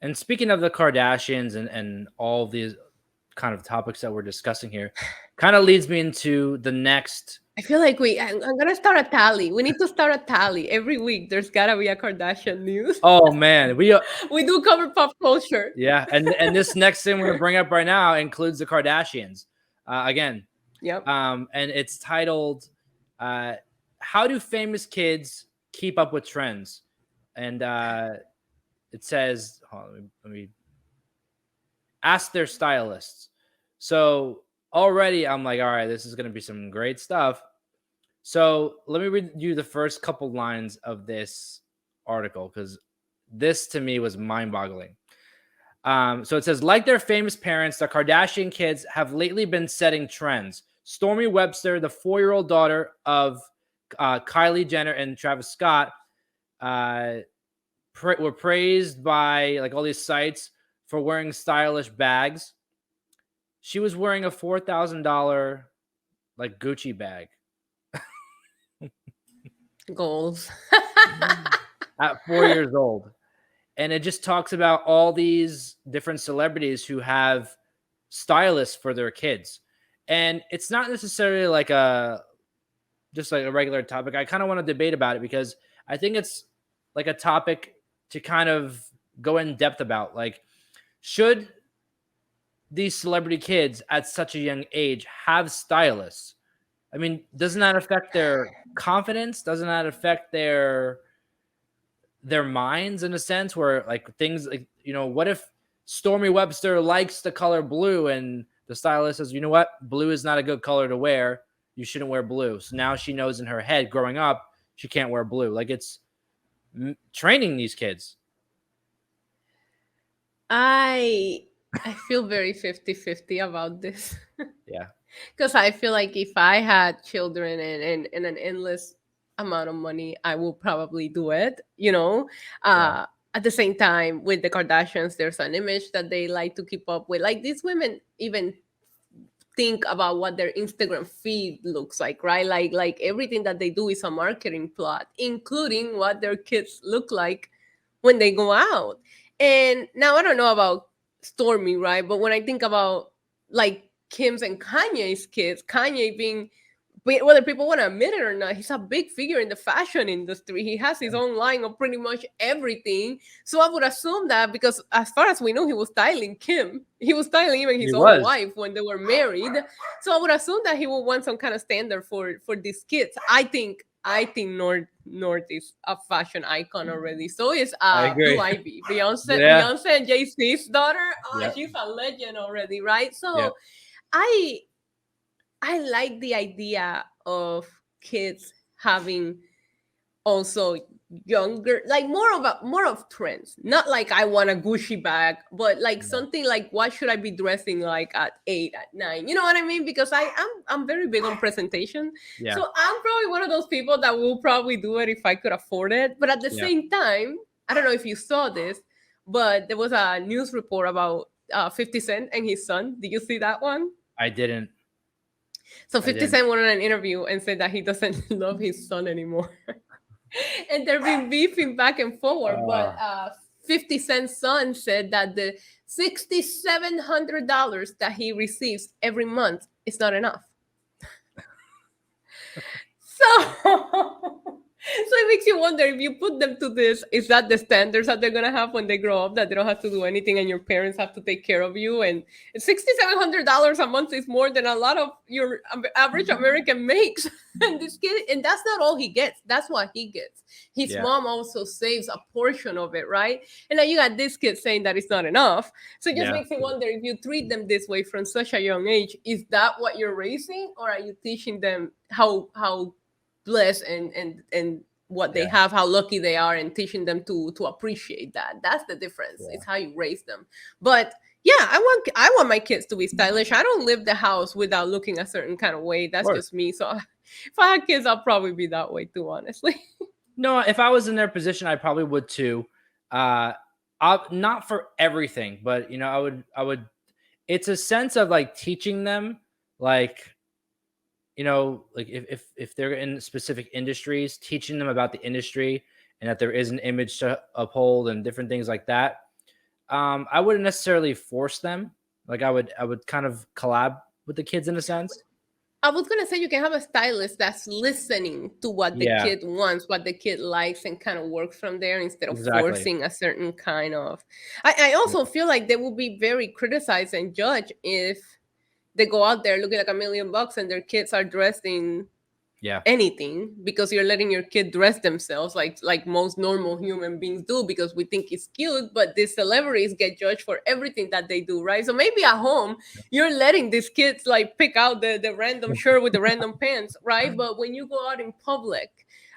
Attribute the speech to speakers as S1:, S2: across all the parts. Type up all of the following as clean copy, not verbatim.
S1: And speaking of the Kardashians and all these kind of topics that we're discussing here, kind of leads me into the next.
S2: I feel like I'm gonna start a tally. We need to start a tally every week. There's gotta be a Kardashian news.
S1: Oh man,
S2: We do cover pop culture.
S1: yeah, and this next thing we're gonna bring up right now includes the Kardashians. Again,
S2: Yep.
S1: and it's titled "How Do Famous Kids Keep Up with Trends?" And it says, hold on, let me ask their stylists. So already I'm like, all right, this is gonna be some great stuff. So let me read you the first couple lines of this article because this to me was mind-boggling. So it says, like their famous parents, the Kardashian kids have lately been setting trends. Stormy Webster, the 4-year-old daughter of Kylie Jenner and Travis Scott, were praised by like all these sites for wearing stylish bags. She was wearing a $4,000 like Gucci bag
S2: Goals.
S1: at 4 years old. And it just talks about all these different celebrities who have stylists for their kids. And it's not necessarily like just like a regular topic. I kind of want to debate about it because I think it's like a topic to kind of go in depth about. Like, should these celebrity kids at such a young age have stylists? I mean, doesn't that affect their confidence? Doesn't that affect their minds in a sense where like things like, what if Stormy Webster likes the color blue and the stylist says, you know what, blue is not a good color to wear, you shouldn't wear blue. So now she knows in her head growing up she can't wear blue. Like, it's training these kids.
S2: I feel very 50-50 about this.
S1: Yeah.
S2: Because I feel like if I had children and an endless amount of money, I will probably do it,
S1: Yeah.
S2: At the same time, with the Kardashians, there's an image that they like to keep up with. Like, these women even think about what their Instagram feed looks like, right? Like everything that they do is a marketing plot, including what their kids look like when they go out. And now I don't know about Stormy, right? But when I think about like Kim's and Kanye's kids, Kanye being, whether people want to admit it or not, he's a big figure in the fashion industry. He has his own line of pretty much everything. So I would assume that, because as far as we know, he was styling Kim. He was styling even
S1: He
S2: his own
S1: was.
S2: wife when they were married. So I would assume that he would want some kind of standard for these kids. I think North is a fashion icon already. So is
S1: I
S2: Blue
S1: agree.
S2: Ivy, Beyonce,
S1: Yeah.
S2: Beyonce and Jay-Z's daughter.
S1: Yeah.
S2: She's a legend already, right?
S1: Yeah.
S2: So I I like the idea of kids having also younger, like more of trends. Not like I want a Gucci bag, but like
S1: Yeah.
S2: something like, what should I be dressing like at 8, at 9? You know what I mean? Because I'm very big on presentation.
S1: Yeah.
S2: So I'm probably one of those people that will probably do it if I could afford it. But at the
S1: Yeah.
S2: same time, I don't know if you saw this, but there was a news report about 50 Cent and his son. Did you see that one?
S1: I didn't.
S2: So
S1: I
S2: 50
S1: didn't.
S2: Cent went on an interview and said that he doesn't love his son anymore. And they've been beefing back and forward. But
S1: Uh,
S2: 50 Cent's son said that the $6,700 that he receives every month is not enough. So so it makes you wonder, if you put them to this, is that the standards that they're gonna have when they grow up? That they don't have to do anything and your parents have to take care of you? And $6,700 a month is more than a lot of your average American makes. And this kid, and that's not all he gets. That's what he gets. His
S1: yeah.
S2: mom also saves a portion of it, right? And now you got this kid saying that it's not enough. So it just
S1: Yeah.
S2: makes me wonder, if you treat them this way from such a young age, is that what you're raising, or are you teaching them how blessed and what they
S1: Yeah.
S2: have, how lucky they are, and teaching them to appreciate that? That's the difference.
S1: Yeah.
S2: It's how you raise them. But yeah, I want my kids to be stylish. I don't leave the house without looking a certain kind of way.
S1: Of
S2: That's
S1: course.
S2: just me. So if I had kids, I'll probably be that way too, honestly.
S1: No, if I was in their position, I probably would too. Uh, not for everything, but I would. It's a sense of like teaching them, like like if they're in specific industries, teaching them about the industry and that there is an image to uphold and different things like that. I wouldn't necessarily force them. Like I would kind of collab with the kids in a sense.
S2: I was gonna say you can have a stylist that's listening to what the
S1: Yeah,
S2: kid wants, what the kid likes, and kind of works from there instead of
S1: exactly.
S2: forcing a certain kind of. I
S1: Yeah,
S2: also feel like they will be very criticized and judged if they go out there looking like $1 million and their kids are dressed in
S1: yeah,
S2: anything because you're letting your kid dress themselves like most normal human beings do because we think it's cute, but these celebrities get judged for everything that they do, right? So maybe at home you're letting these kids like pick out the random shirt with the random pants, right? But when you go out in public,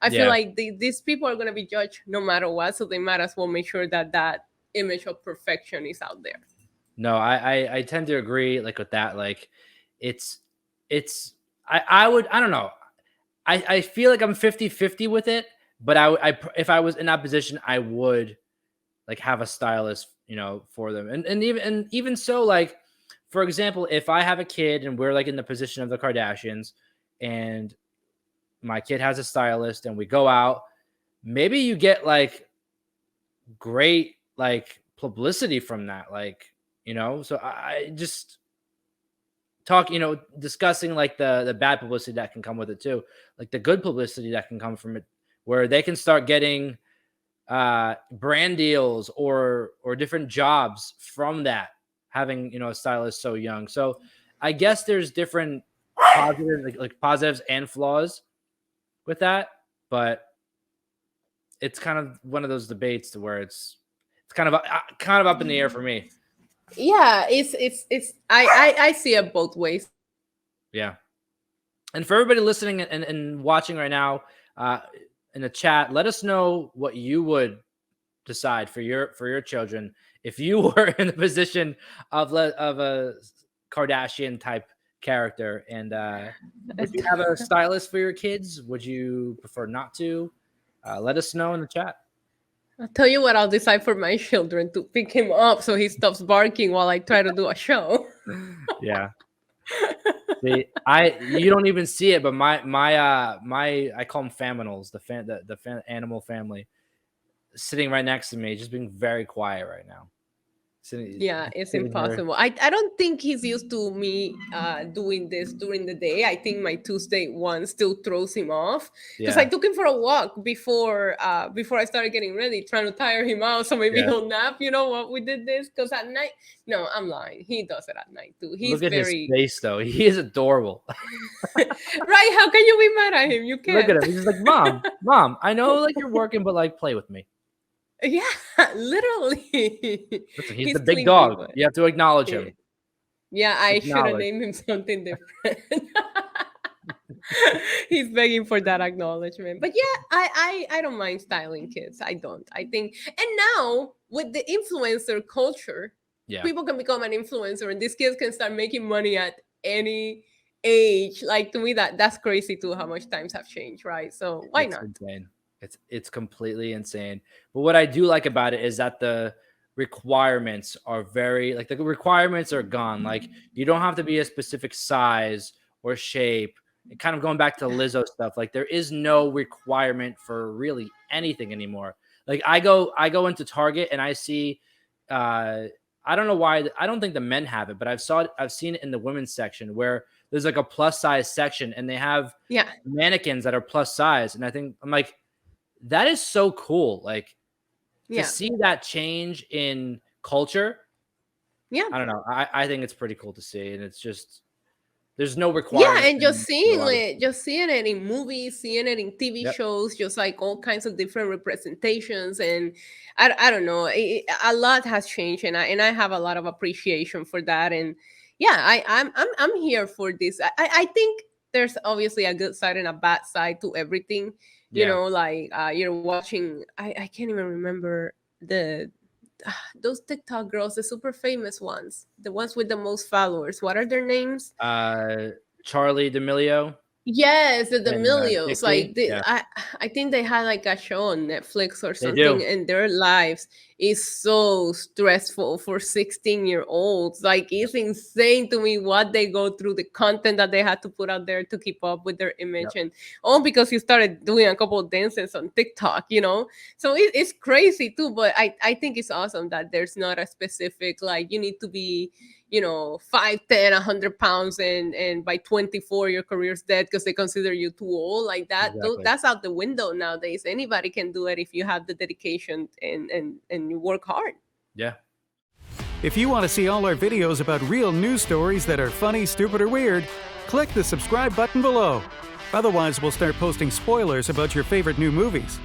S2: I feel
S1: yeah.
S2: like these people are going to be judged no matter what, so they might as well make sure that that image of perfection is out there.
S1: No, I tend to agree like with that. Like it's it's I don't know. I feel like I'm 50-50 with it, but if I was in that position, I would like have a stylist, for them. And even so, like for example, if I have a kid and we're like in the position of the Kardashians and my kid has a stylist and we go out, maybe you get like great like publicity from that. Like, so I just discussing like the bad publicity that can come with it too, like the good publicity that can come from it, where they can start getting brand deals or different jobs from that, having a stylist so young. So I guess there's different positives, like positives and flaws with that, but it's kind of one of those debates to where it's kind of up in the air for me.
S2: Yeah, it's I see it both ways.
S1: Yeah. And for everybody listening and watching right now, uh, in the chat, let us know what you would decide for your children if you were in the position of a Kardashian type character. And would you have a stylist for your kids? Would you prefer not to? Let us know in the chat.
S2: I'll tell you what, I'll decide for my children to pick him up so he stops barking while I try to do a show.
S1: Yeah. You don't even see it, but my I call them faminals, the animal family, sitting right next to me, just being very quiet right now.
S2: Yeah, it's
S1: Sitting here.
S2: impossible. I don't think he's used to me doing this during the day. I think my Tuesday one still throws him off because I
S1: Yeah,
S2: took him for a walk before I started getting ready, trying to tire him out so maybe
S1: yeah.
S2: he'll nap. You know what? We did this because at night. No, I'm lying. He does it at night too. He's
S1: Look at his
S2: very
S1: face, though. He is adorable.
S2: right. How can you be mad at him? You
S1: Look at
S2: can't.
S1: him. He's just like, mom. I know, like you're working, but like, play with me.
S2: Yeah, literally.
S1: Listen, he's the
S2: He's
S1: big
S2: clingy,
S1: dog.
S2: but
S1: You have to acknowledge
S2: yeah.
S1: him.
S2: Yeah, I should have
S1: Acknowledge.
S2: named him something different. He's begging for that acknowledgement. But yeah, I don't mind styling kids. I don't. I think and now with the influencer culture,
S1: Yeah,
S2: people can become an influencer and these kids can start making money at any age. Like to me that's crazy too how much times have changed, right? So why
S1: it's
S2: not?
S1: insane. It's completely insane. But what I do like about it is that the requirements are the requirements are gone. Like you don't have to be a specific size or shape. And kind of going back to Lizzo stuff, like there is no requirement for really anything anymore. Like I go into Target and I see uh I don't know why, I don't think the men have it, but I've seen it in the women's section where there's like a plus size section and they have
S2: Yeah.
S1: mannequins that are plus size. And I'm like, that is so cool. Like to
S2: Yeah.
S1: see that change in culture,
S2: Yeah.
S1: I don't know. I think it's pretty cool to see. And it's just, there's no
S2: Yeah,
S1: requirement
S2: and
S1: in a lot of
S2: just seeing it in movies, seeing it in TV
S1: Yep.
S2: shows, just like all kinds of different representations, and I don't know, a lot has changed, and I have a lot of appreciation for that, and yeah, I'm here for this. I think there's obviously a good side and a bad side to everything,
S1: Yeah.
S2: like you're watching. I can't even remember the those TikTok girls, the super famous ones, the ones with the most followers. What are their names?
S1: Uh, Charlie D'Amelio.
S2: Yes, the
S1: and
S2: D'Amelios. Like
S1: Dickie. Yeah,
S2: I think they had like a show on Netflix or
S1: they do.
S2: something, and their lives is so stressful for 16-year-olds. Like
S1: Yep.
S2: it's insane to me what they go through, the content that they had to put out there to keep up with their image,
S1: Yep.
S2: and all because you started doing a couple of dances on TikTok, you know. So it's crazy too. But I think it's awesome that there's not a specific like you need to be, you know, 5'10", 100 pounds, and by 24 your career's dead because they consider you too old. Like that,
S1: Exactly.
S2: that's out the window nowadays. Anybody can do it if you have the dedication and you work hard.
S1: Yeah.
S3: If you want to see all our videos about real news stories that are funny, stupid, or weird, click the subscribe button below. Otherwise, we'll start posting spoilers about your favorite new movies.